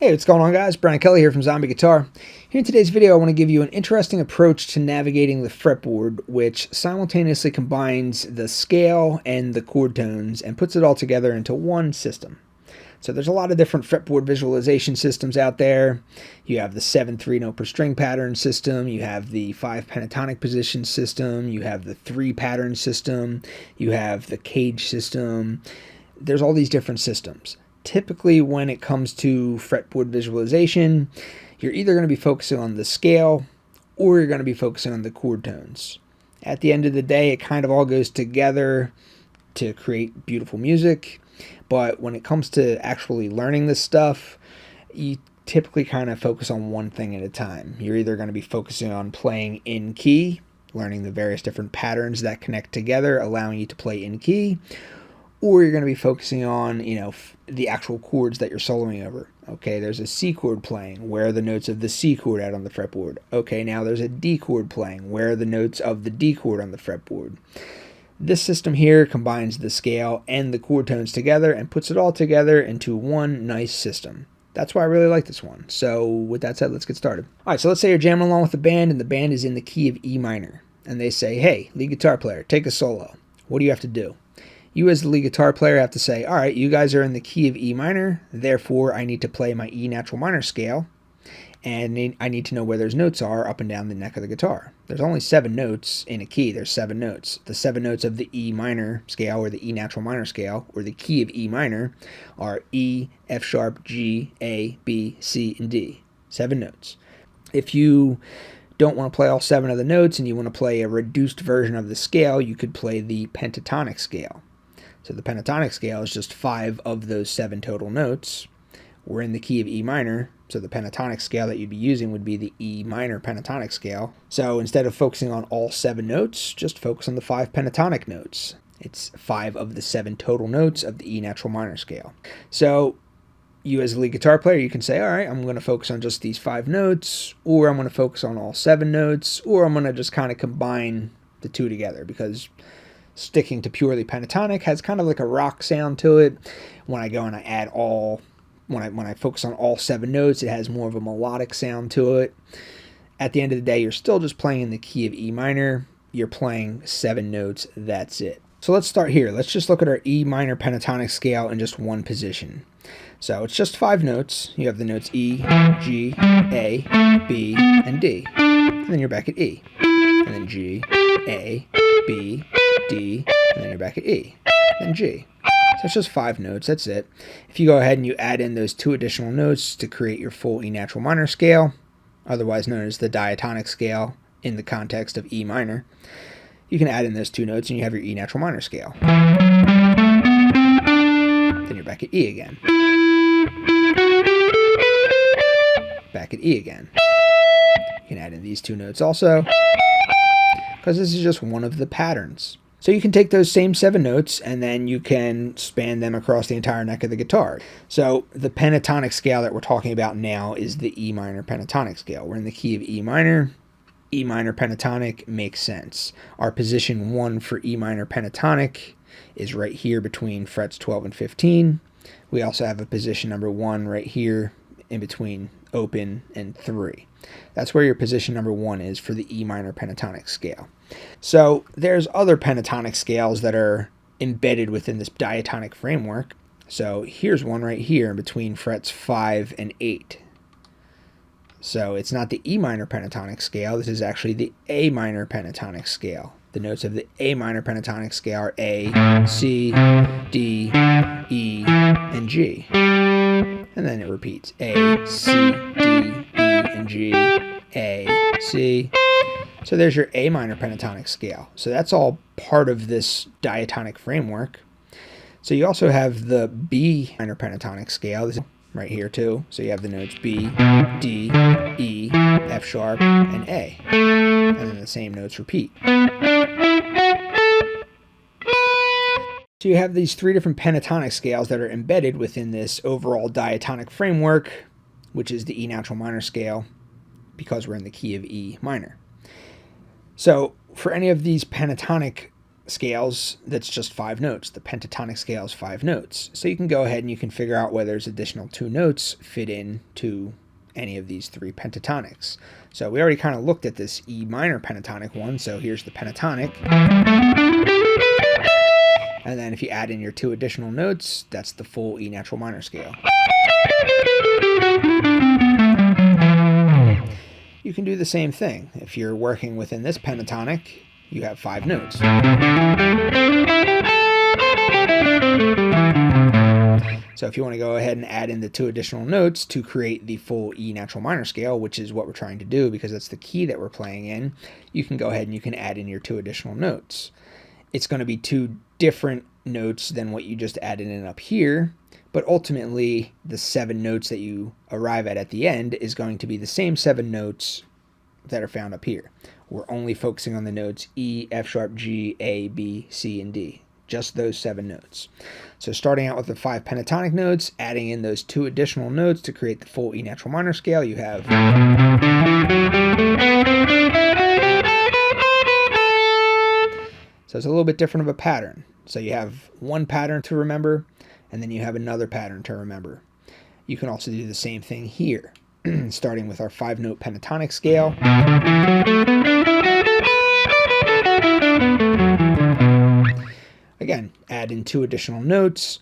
Hey, what's going on, guys? Brian Kelly here from Zombie Guitar. Here in today's video, I want to give you an interesting approach to navigating the fretboard, which simultaneously combines the scale and the chord tones and puts it all together into one system. So there's a lot of different fretboard visualization systems out there. You have the 7/3 note per string pattern system, you have the 5 pentatonic position system, you have the 3 pattern system, you have the cage system. There's all these different systems. Typically, when it comes to fretboard visualization, you're either going to be focusing on the scale or you're going to be focusing on the chord tones. At the end of the day, it kind of all goes together to create beautiful music. But when it comes to actually learning this stuff, you typically kind of focus on one thing at a time. You're either going to be focusing on playing in key, learning the various different patterns that connect together, allowing you to play in key, or you're going to be focusing on, the actual chords that you're soloing over. Okay, there's a C chord playing. Where are the notes of the C chord out on the fretboard? Okay, now there's a D chord playing. Where are the notes of the D chord on the fretboard? This system here combines the scale and the chord tones together and puts it all together into one nice system. That's why I really like this one. So with that said, let's get started. All right, so let's say you're jamming along with the band and the band is in the key of E minor. And they say, hey, lead guitar player, take a solo. What do you have to do? You as the lead guitar player have to say, all right, you guys are in the key of E minor, therefore I need to play my E natural minor scale, and I need to know where those notes are up and down the neck of the guitar. There's only 7 notes in a key. There's 7 notes. The 7 notes of the E minor scale or the E natural minor scale or the key of E minor are E, F sharp, G, A, B, C, and D. 7 notes. If you don't want to play all 7 of the notes and you want to play a reduced version of the scale, you could play the Pentatonic Scale. So the Pentatonic Scale is just 5 of those 7 total notes. We're in the key of E minor, so the pentatonic scale that you'd be using would be the E minor pentatonic scale. So instead of focusing on all 7 notes, just focus on the 5 pentatonic notes. It's 5 of the 7 total notes of the E natural minor scale. So you as a lead guitar player, you can say, all right, I'm going to focus on just these 5 notes, or I'm going to focus on all 7 notes, or I'm going to just kind of combine the two together, because sticking to purely pentatonic has kind of like a rock sound to it. When I go and I add when I focus on all 7 notes, it has more of a melodic sound to it. At the end of the day, you're still just playing in the key of E minor. You're playing 7 notes, that's it. So let's start here. Let's just look at our E minor pentatonic scale in just one position. So it's just 5 notes. You have the notes E, G, A, B, and D. And then you're back at E. And then G, A, B, D, and then you're back at E, then G. So it's just 5 notes, that's it. If you go ahead and you add in those 2 additional notes to create your full E natural minor scale, otherwise known as the diatonic scale in the context of E minor, you can add in those 2 notes and you have your E natural minor scale. Then you're back at E again. Back at E again. You can add in these 2 notes also, because this is just one of the patterns. So you can take those same 7 notes and then you can span them across the entire neck of the guitar. So the pentatonic scale that we're talking about now is the E minor pentatonic scale. We're in the key of E minor. E minor pentatonic makes sense. Our position 1 for E minor pentatonic is right here between frets 12 and 15. We also have a position number 1 right here in between open and 3. That's where your position number 1 is for the E minor pentatonic scale. So there's other pentatonic scales that are embedded within this diatonic framework. So here's one right here in between frets 5 and 8. So it's not the E minor pentatonic scale, this is actually the A minor pentatonic scale. The notes of the A minor pentatonic scale are A, C, D, E, and G. And then it repeats A, C, D, E, and G, A, C. So there's your A minor pentatonic scale. So that's all part of this diatonic framework. So you also have the B minor pentatonic scale. This is right here too. So you have the notes B, D, E, F sharp, and A. And then the same notes repeat. So you have these 3 different pentatonic scales that are embedded within this overall diatonic framework, which is the E natural minor scale, because we're in the key of E minor. So for any of these pentatonic scales that's just 5 notes. The pentatonic scale is 5 notes. So you can go ahead and you can figure out whether those additional 2 notes fit into any of these 3 pentatonics. So we already kind of looked at this E minor pentatonic one. So here's the pentatonic. And then if you add in your 2 additional notes, that's the full E natural minor scale. You can do the same thing. If you're working within this pentatonic, you have 5 notes. So if you want to go ahead and add in the 2 additional notes to create the full E natural minor scale, which is what we're trying to do because that's the key that we're playing in, you can go ahead and you can add in your 2 additional notes. It's going to be 2 different notes than what you just added in up here, but ultimately the 7 notes that you arrive at the end is going to be the same 7 notes that are found up here. We're only focusing on the notes E, F sharp, G, A, B, C, and D. Just those 7 notes. So starting out with the 5 pentatonic notes, adding in those 2 additional notes to create the full E natural minor scale, you have... So it's a little bit different of a pattern. So you have one pattern to remember, and then you have another pattern to remember. You can also do the same thing here, starting with our 5-note pentatonic scale. Again, add in 2 additional notes.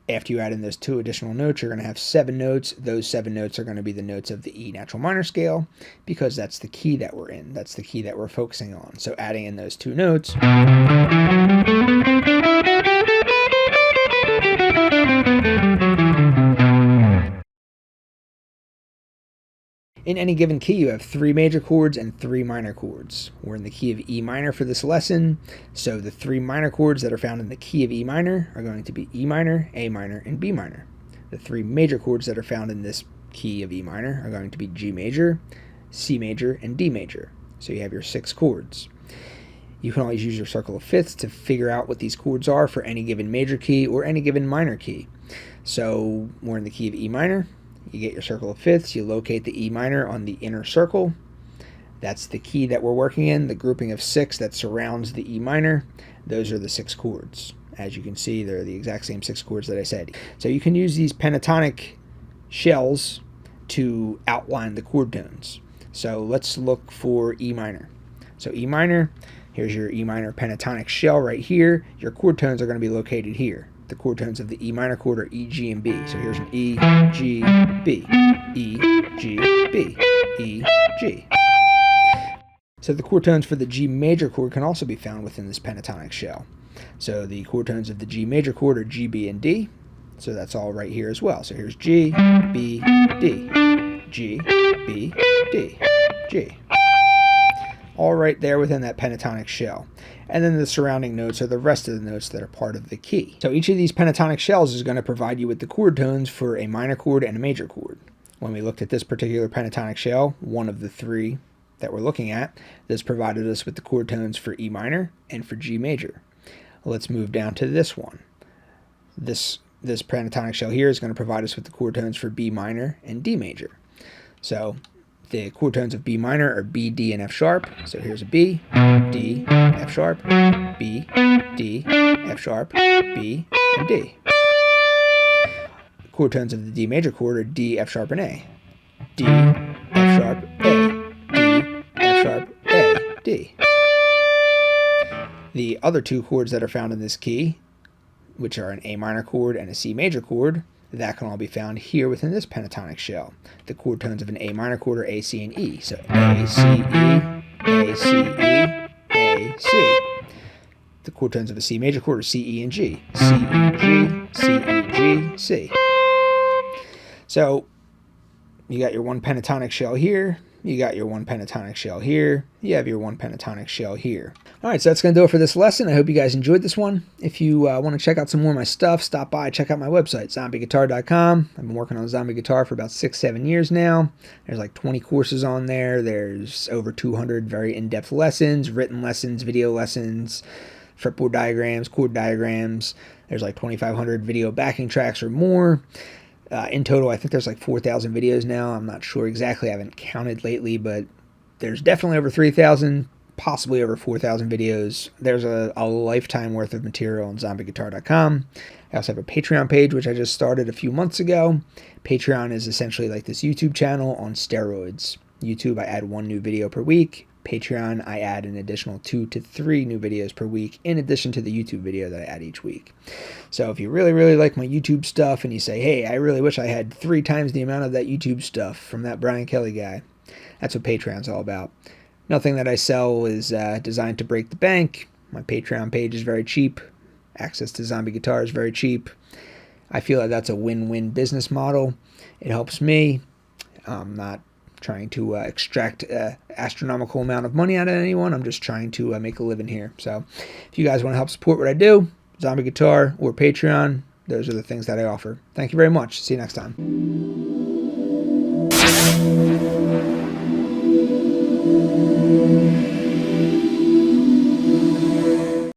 After you add in those 2 additional notes, you're going to have 7 notes. Those 7 notes are going to be the notes of the E natural minor scale because that's the key that we're in. That's the key that we're focusing on. So adding in those 2 notes. In any given key, you have 3 major chords and 3 minor chords. We're in the key of E minor for this lesson, so the 3 minor chords that are found in the key of E minor are going to be E minor, A minor, and B minor. The 3 major chords that are found in this key of E minor are going to be G major, C major, and D major. So you have your 6 chords. You can always use your circle of fifths to figure out what these chords are for any given major key or any given minor key. So we're in the key of E minor. You get your circle of fifths, you locate the E minor on the inner circle. That's the key that we're working in, the grouping of 6 that surrounds the E minor. Those are the 6 chords. As you can see, they're the exact same 6 chords that I said. So you can use these pentatonic shells to outline the chord tones. So let's look for E minor. So E minor, here's your E minor pentatonic shell right here. Your chord tones are going to be located here. The chord tones of the E minor chord are E, G, and B. So here's an E, G, B, E, G, B, E, G. So the chord tones for the G major chord can also be found within this pentatonic shell. So the chord tones of the G major chord are G, B, and D. So that's all right here as well. So here's G, B, D, G, B, D, G. All right there within that pentatonic shell. And then the surrounding notes are the rest of the notes that are part of the key. So each of these pentatonic shells is going to provide you with the chord tones for a minor chord and a major chord. When we looked at this particular pentatonic shell, one of the 3 that we're looking at, this provided us with the chord tones for E minor and for G major. Let's move down to this one. This pentatonic shell here is going to provide us with the chord tones for B minor and D major. So the chord tones of B minor are B, D, and F sharp. So here's a B, D, F sharp, B, D, F sharp, B, and D. The chord tones of the D major chord are D, F sharp, and A. D, F sharp, A, D, F sharp, A, D. The other 2 chords that are found in this key, which are an A minor chord and a C major chord, that can all be found here within this pentatonic shell. The chord tones of an A minor chord are A, C, and E. So A, C, E, A, C, E, A, C. The chord tones of a C major chord are C, E, and G. C, E, G, C, E, G, C. So you got your 1 pentatonic shell here. You got your 1 pentatonic shell here. You have your 1 pentatonic shell here. All right, so that's going to do it for this lesson. I hope you guys enjoyed this one. If you want to check out some more of my stuff, stop by, check out my website, zombieguitar.com. I've been working on zombie guitar for about 6-7 years now. There's like 20 courses on there. There's over 200 very in-depth lessons, written lessons, video lessons, fretboard diagrams, chord diagrams. There's like 2,500 video backing tracks or more. In total, I think there's like 4,000 videos now. I'm not sure exactly. I haven't counted lately, but there's definitely over 3,000. possibly over 4,000 videos. There's a lifetime worth of material on zombieguitar.com. I also have a Patreon page, which I just started a few months ago. Patreon is essentially like this YouTube channel on steroids. YouTube, I add 1 new video per week. Patreon, I add an additional 2 to 3 new videos per week, in addition to the YouTube video that I add each week. So if you really, really like my YouTube stuff and you say, hey, I really wish I had 3 times the amount of that YouTube stuff from that Brian Kelly guy, that's what Patreon's all about. Nothing that I sell is designed to break the bank. My Patreon page is very cheap. Access to Zombie Guitar is very cheap. I feel like that's a win-win business model. It helps me. I'm not trying to extract an astronomical amount of money out of anyone. I'm just trying to make a living here. So if you guys want to help support what I do, Zombie Guitar or Patreon, those are the things that I offer. Thank you very much. See you next time.